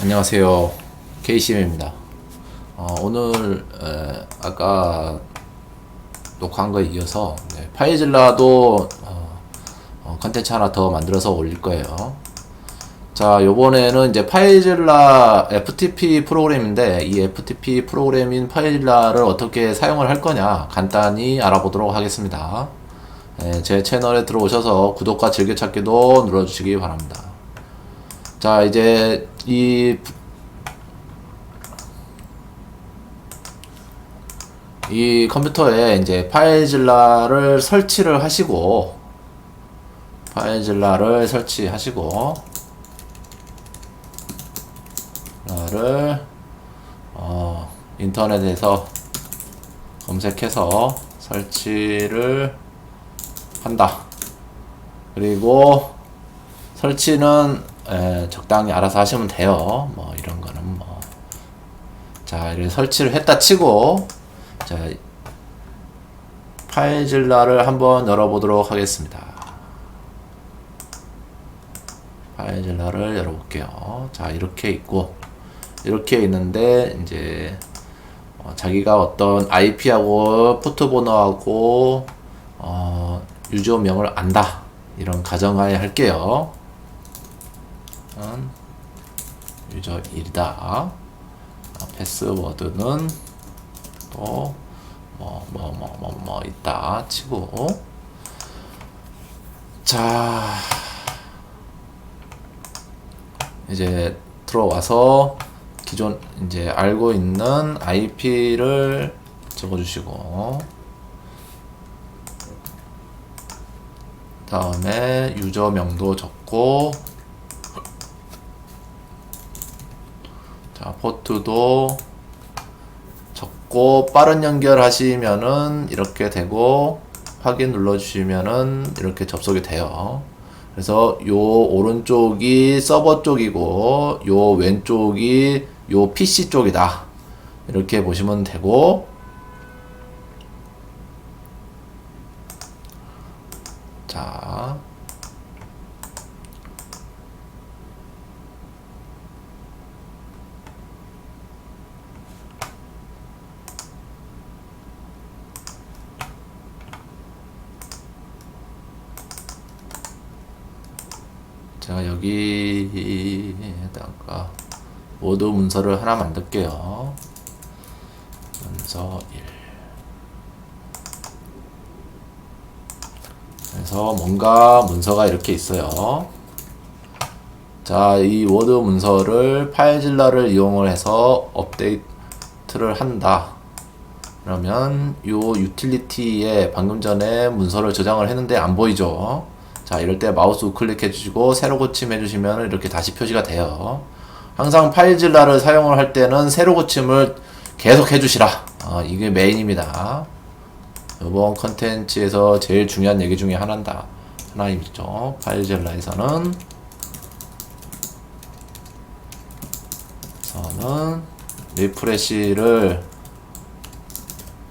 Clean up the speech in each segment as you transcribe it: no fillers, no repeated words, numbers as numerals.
안녕하세요. KCM입니다. 오늘 아까 녹화한 거에 이어서 파이즐라도 컨텐츠 하나 더 만들어서 올릴 거예요. 자, 요번에는 이제 파이즐라 FTP 프로그램인데, 이 FTP 프로그램인 파이즐라를 어떻게 사용을 할 거냐 간단히 알아보도록 하겠습니다. 제 채널에 들어오셔서 구독과 즐겨찾기도 눌러주시기 바랍니다. 자, 이제 이 컴퓨터에 이제 파이즐라를 설치하시고 를 인터넷에서 검색해서 설치를 한다. 그리고 설치는 적당히 알아서 하시면 돼요. 뭐 이런 거는 뭐. 자, 이렇게 설치를 했다 치고, 자, 파이즐라를 한번 열어보도록 하겠습니다. 파이즐라를 열어볼게요. 자, 이렇게 있고, 이렇게 있는데, 이제, 자기가 어떤 IP하고 포트번호하고, 유저명을 안다. 이런 가정하에 할게요. 유저 1이다. 패스워드는 또 있다 치고, 자, 이제 들어와서 기존 이제 알고 있는 IP를 적어주시고, 다음에 유저명도 적고, 자, 포트도 적고, 빠른 연결하시면은 이렇게 되고, 확인 눌러주시면은 이렇게 접속이 돼요. 그래서 요 오른쪽이 서버 쪽이고, 요 왼쪽이 요 PC 쪽이다. 이렇게 보시면 되고, 자, 제가 여기에다가 모드 문서를 하나 만들게요. 문서 1. 그래서 뭔가 문서가 이렇게 있어요. 자, 이 워드 문서를 파이즐라를 이용을 해서 업데이트를 한다. 그러면 요 유틸리티에 방금 전에 문서를 저장을 했는데 안 보이죠? 자, 이럴 때 마우스 우클릭 해주시고 새로 고침 해주시면 이렇게 다시 표시가 돼요. 항상 파이즐라를 사용을 할 때는 새로 고침을 계속 해주시라. 이게 메인입니다. 이번 컨텐츠에서 제일 중요한 얘기 중에 하나이죠. 파이즐라에서는 리프레시를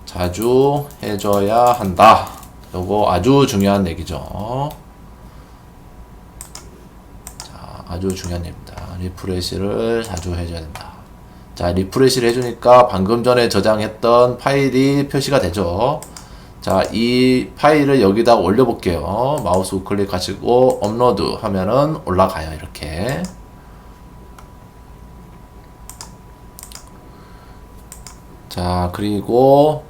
자주 해줘야 한다. 요거 아주 중요한 얘기죠. 자, 아주 중요한 얘기입니다. 리프레시를 자주 해줘야 된다. 자, 리프레시를 해주니까 방금 전에 저장했던 파일이 표시가 되죠. 자, 이 파일을 여기다 올려볼게요. 마우스 우클릭 하시고 업로드 하면은 올라가요. 이렇게. 자, 그리고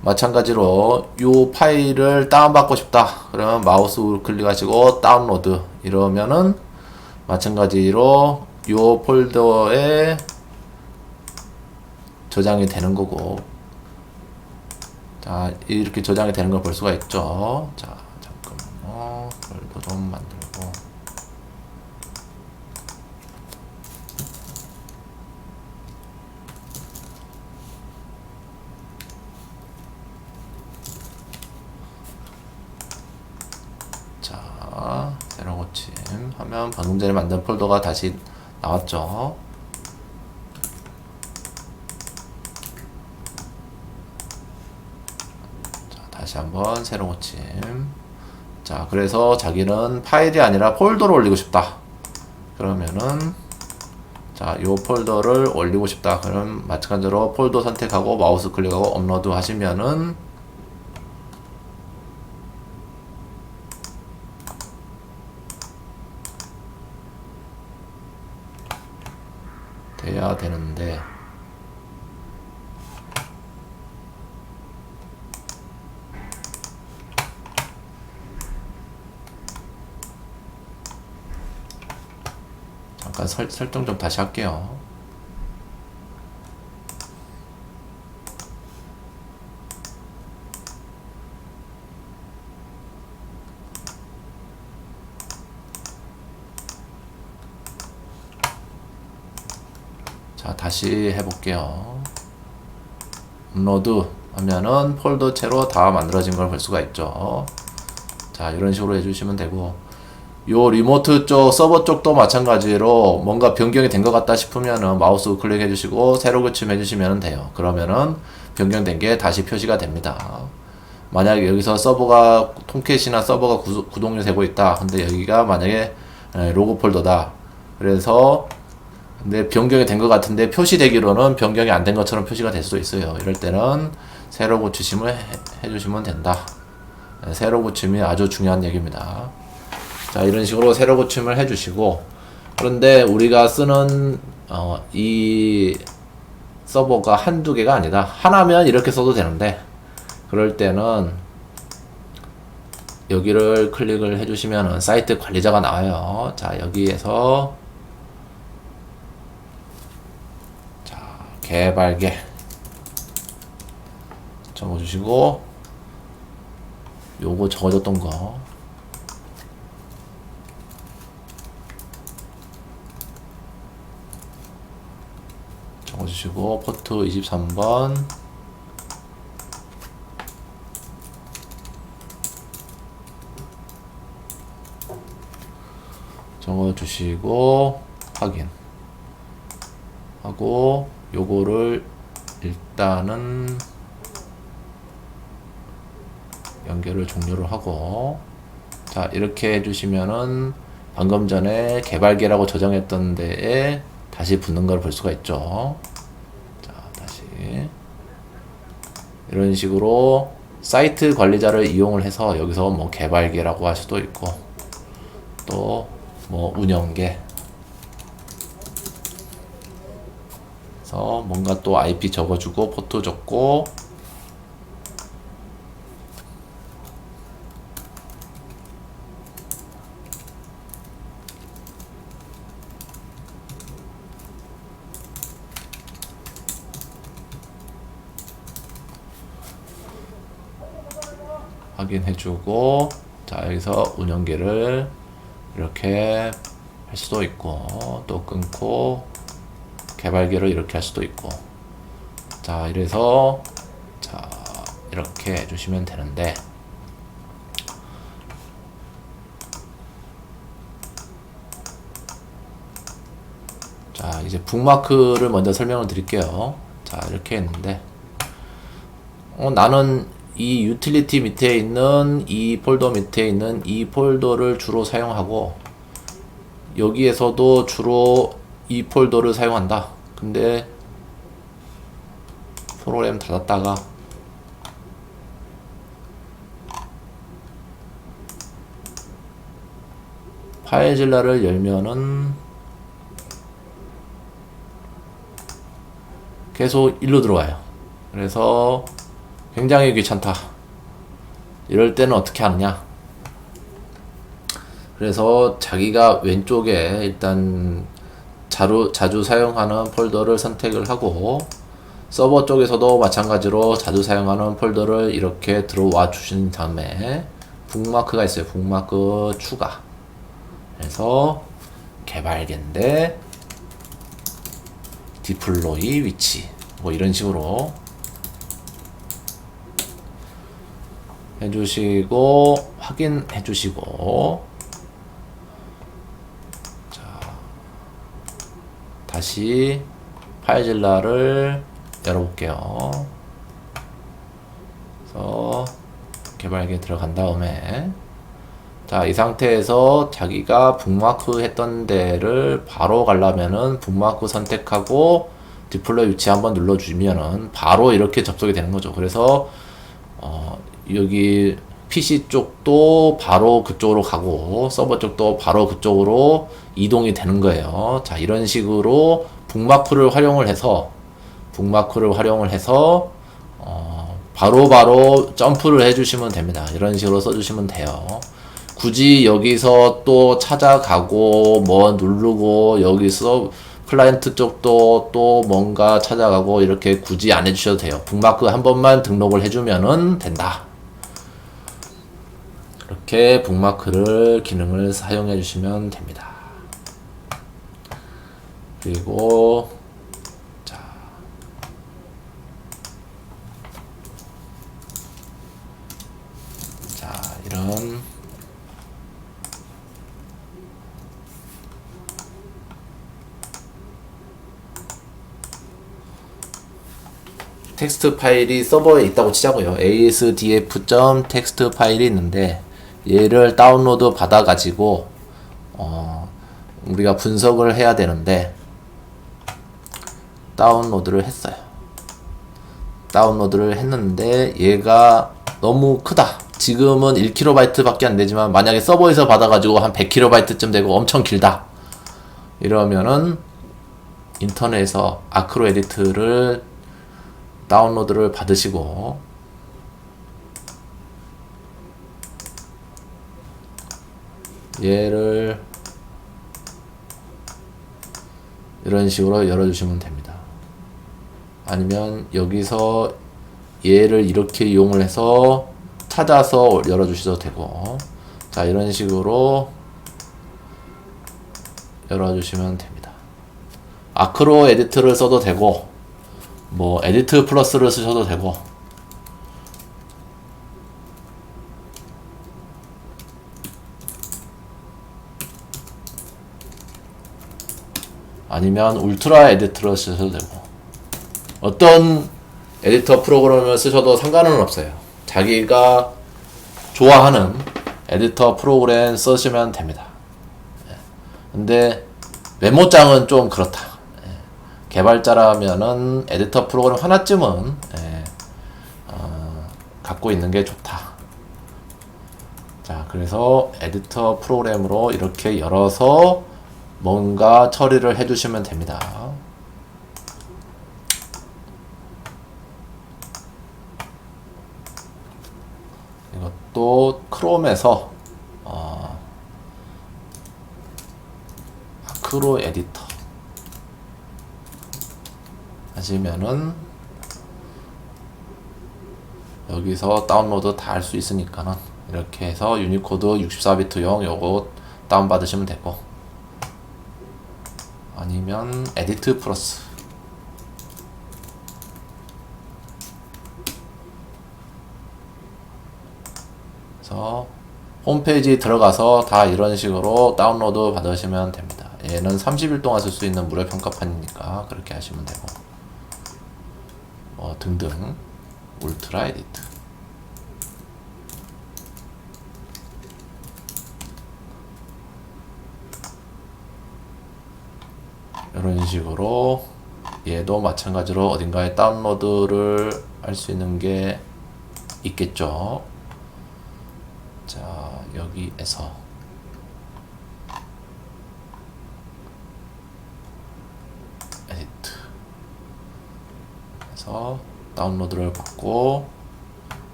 마찬가지로 이 파일을 다운받고 싶다. 그러면 마우스 우클릭 하시고 다운로드 이러면은 마찬가지로 이 폴더에 저장이 되는 거고, 자, 이렇게 저장이 되는 걸 볼 수가 있죠. 자, 잠깐만요. 폴더 좀 만들고. 자, 새로 고침 하면 방금 전에 만든 폴더가 다시 나왔죠. 자, 다시 한번 새로 고침. 자, 그래서 자기는 파일이 아니라 폴더로 올리고 싶다. 그러면은 자, 요 폴더를 올리고 싶다. 그럼 마찬가지로 폴더 선택하고 마우스 클릭하고 업로드 하시면은 돼야 되는데 잠깐 설정 좀 다시 할게요. 자, 다시 해볼게요. 업로드 하면은 폴더체로 다 만들어진 걸 볼 수가 있죠. 자, 이런 식으로 해주시면 되고, 요 리모트 쪽 서버 쪽도 마찬가지로 뭔가 변경이 된 것 같다 싶으면은 마우스 클릭 해주시고 새로 고침 해주시면 돼요. 그러면은 변경된 게 다시 표시가 됩니다. 만약에 여기서 서버가 통캣이나 서버가 구동이 되고 있다. 근데 여기가 만약에 로고 폴더다. 그래서 근데 변경이 된 것 같은데 표시되기로는 변경이 안 된 것처럼 표시가 될 수도 있어요. 이럴 때는 새로 고치심을 해주시면 된다. 새로 고침이 아주 중요한 얘기입니다. 자, 이런 식으로 새로 고침을 해주시고, 그런데 우리가 쓰는 이 서버가 한두 개가 아니다. 하나면 이렇게 써도 되는데, 그럴 때는 여기를 클릭을 해주시면 사이트 관리자가 나와요. 자, 여기에서 자, 개발계 적어주시고, 요거 적어줬던 거 적어주시고, 포트 23번 적어주시고 확인 하고, 요거를 일단은 연결을 종료를 하고, 자, 이렇게 해주시면은 방금 전에 개발계라고 저장했던 데에 다시 붙는 걸 볼 수가 있죠. 자, 다시 이런 식으로 사이트 관리자를 이용을 해서 여기서 뭐 개발계라고 할 수도 있고, 또 뭐 운영계, 그래서 뭔가 또 IP 적어주고 포트 적고, 확인해주고, 자, 여기서 운영계를 이렇게 할 수도 있고, 또 끊고 개발계를 이렇게 할 수도 있고, 자, 이래서 자, 이렇게 해주시면 되는데, 자, 이제 북마크를 먼저 설명을 드릴게요. 자, 이렇게 했는데, 나는 이 유틸리티 밑에 있는 이 폴더 밑에 있는 이 폴더를 주로 사용하고, 여기에서도 주로 이 폴더를 사용한다. 근데 프로그램 닫았다가 파일질러를 열면은 계속 일로 들어와요. 그래서 굉장히 귀찮다. 이럴 때는 어떻게 하느냐? 그래서 자기가 왼쪽에 일단 자주 사용하는 폴더를 선택을 하고, 서버 쪽에서도 마찬가지로 자주 사용하는 폴더를 이렇게 들어와 주신 다음에 북마크가 있어요. 북마크 추가. 그래서 개발계인데 디플로이 위치 뭐 이런 식으로 해주시고, 확인해 주시고, 자, 다시 파일질러를 열어볼게요. 그래서 개발기에 들어간 다음에 자, 이 상태에서 자기가 북마크 했던 데를 바로 가려면은 북마크 선택하고 디플로이 위치 한번 눌러주면은 바로 이렇게 접속이 되는 거죠. 그래서 여기 PC 쪽도 바로 그쪽으로 가고 서버 쪽도 바로 그쪽으로 이동이 되는 거예요. 자, 이런 식으로 북마크를 활용을 해서 바로바로 점프를 해주시면 됩니다. 이런 식으로 써주시면 돼요. 굳이 여기서 또 찾아가고 뭐 누르고 여기서 클라이언트 쪽도 또 뭔가 찾아가고 이렇게 굳이 안 해주셔도 돼요. 북마크 한 번만 등록을 해주면은 된다. 이렇게 북마크를 기능을 사용해 주시면 됩니다. 그리고 이런 텍스트 파일이 서버에 있다고 치자고요. asdf.txt 파일이 있는데 얘를 다운로드 받아 가지고 우리가 분석을 해야 되는데 다운로드를 했어요. 다운로드를 했는데 얘가 너무 크다. 지금은 1KB 밖에 안 되지만 만약에 서버에서 받아가지고 한 100KB쯤 되고 엄청 길다. 이러면은 인터넷에서 아크로 에디트를 다운로드를 받으시고 얘를 이런 식으로 열어주시면 됩니다. 아니면 여기서 얘를 이렇게 이용을 해서 찾아서 열어주셔도 되고, 자, 이런 식으로 열어주시면 됩니다. 아크로 에디트를 써도 되고, 뭐 에디트 플러스를 쓰셔도 되고, 아니면 울트라 에디트를 쓰셔도 되고, 어떤 에디터 프로그램을 쓰셔도 상관은 없어요. 자기가 좋아하는 에디터 프로그램 쓰시면 됩니다. 근데 메모장은 좀 그렇다. 개발자라면은 에디터 프로그램 하나쯤은 갖고 있는 게 좋다. 자, 그래서 에디터 프로그램으로 이렇게 열어서 뭔가 처리를 해주시면 됩니다. 이것도 크롬에서 아크로 에디터 하시면은 여기서 다운로드 다 할 수 있으니까는 이렇게 해서 유니코드 64비트용 요거 다운 받으시면 되고, 아니면 에디트 플러스 그래서 홈페이지 들어가서 다 이런 식으로 다운로드 받으시면 됩니다. 얘는 30일 동안 쓸 수 있는 무료 평가판이니까 그렇게 하시면 되고, 등등. 울트라 에디트 이런 식으로 얘도 마찬가지로 어딘가에 다운로드를 할 수 있는 게 있겠죠. 자, 여기에서 에디트 해서 다운로드를 받고,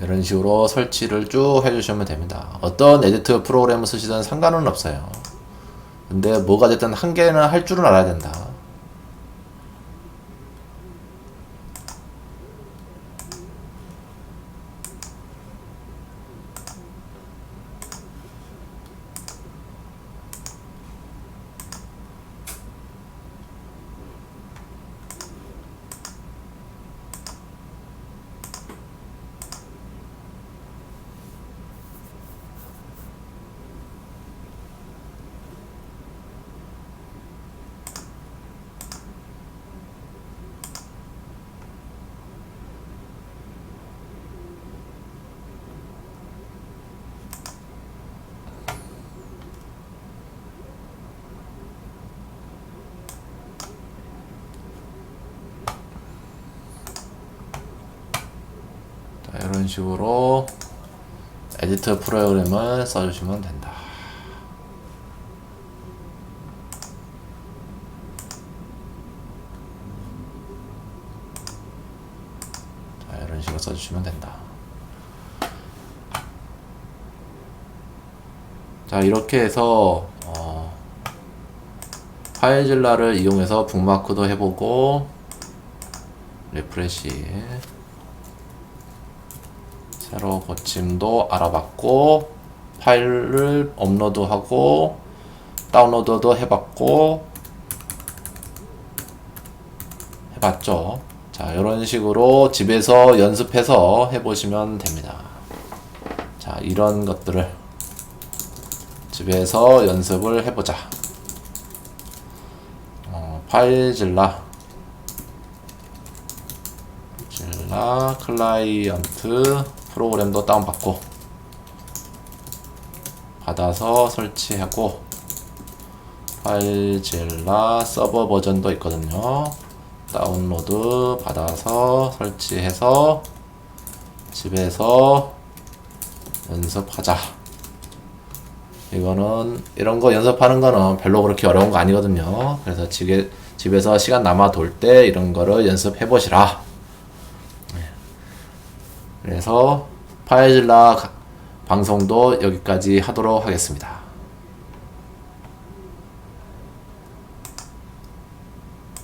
이런 식으로 설치를 쭉 해주시면 됩니다. 어떤 에디트 프로그램을 쓰시든 상관은 없어요. 근데 뭐가 됐든 한 개는 할 줄은 알아야 된다. 식으로 에디트 프로그램을 써주시면 된다. 자, 이런 식으로 써주시면 된다. 자, 이렇게 해서 파일질러를 이용해서 북마크도 해보고 리프레시 새로 고침도 알아봤고 파일을 업로드하고 다운로드도 해봤고 해봤죠. 자, 이런 식으로 집에서 연습해서 해보시면 됩니다. 자, 이런 것들을 집에서 연습을 해보자. 파일질러 클라이언트 프로그램도 다운받고 받아서 설치하고 파일질러 서버 버전도 있거든요. 다운로드 받아서 설치해서 집에서 연습하자. 이거는 이런 거 연습하는 거는 별로 그렇게 어려운 거 아니거든요. 그래서 집에서 시간 남아 돌 때 이런 거를 연습해 보시라. 그래서 파일질러 방송도 여기까지 하도록 하겠습니다.